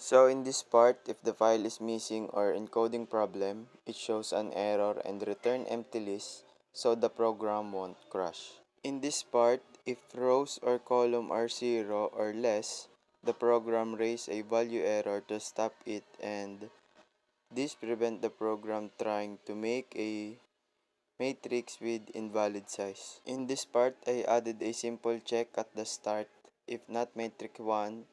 So in this part, if the file is missing or encoding problem, it shows an error and return empty list so the program won't crash. In this part, if rows or column are 0 or less, the program raise a value error to stop it, and this prevent the program trying to make a matrix with invalid size. In this part, I added a simple check at the start if not matrix 1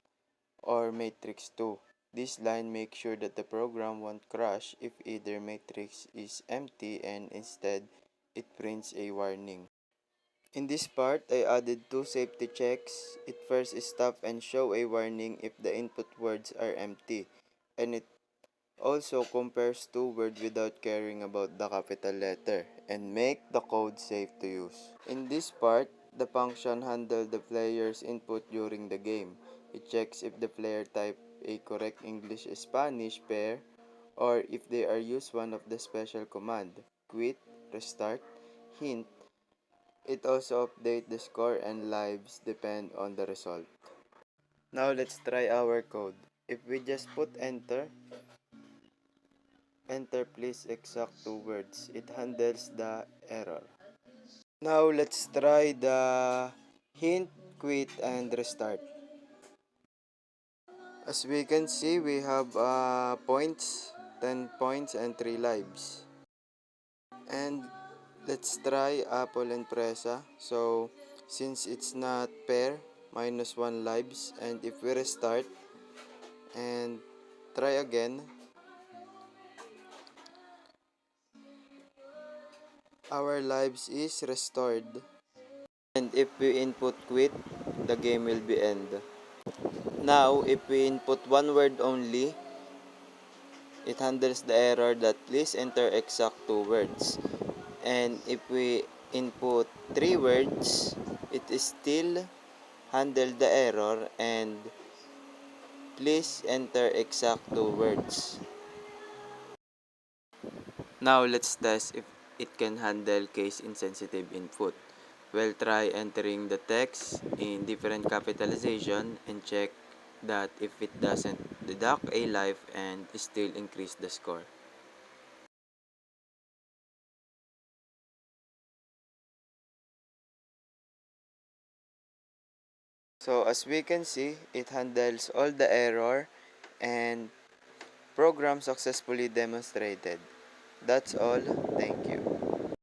or matrix 2. This line makes sure that the program won't crash if either matrix is empty, and instead it prints a warning. In this part, I added two safety checks. It first stop and show a warning if the input words are empty, and it also compares two words without caring about the capital letter, and make the code safe to use. In this part, the function handles the player's input during the game. It checks if the player type a correct English-Spanish pair or if they are used one of the special command, quit, restart, hint. It also updates the score and lives depend on the result. Now let's try our code. If we just put enter please exact two words, it handles the error. Now let's try the hint, quit, and restart. As we can see, we have points, 10 points and 3 lives. And let's try apple and presa. So since it's not pair, minus 1 lives, and if we restart and try again, our lives is restored. And if we input quit, the game will be end. Now, if we input one word only, it handles the error that please enter exact two words. And if we input three words, it is still handle the error and please enter exact two words. Now let's test if it can handle case insensitive input. We'll try entering the text in different capitalization and check that if it doesn't deduct a life and still increase the score. So as we can see, it handles all the error and program successfully demonstrated. That's all. Thank you.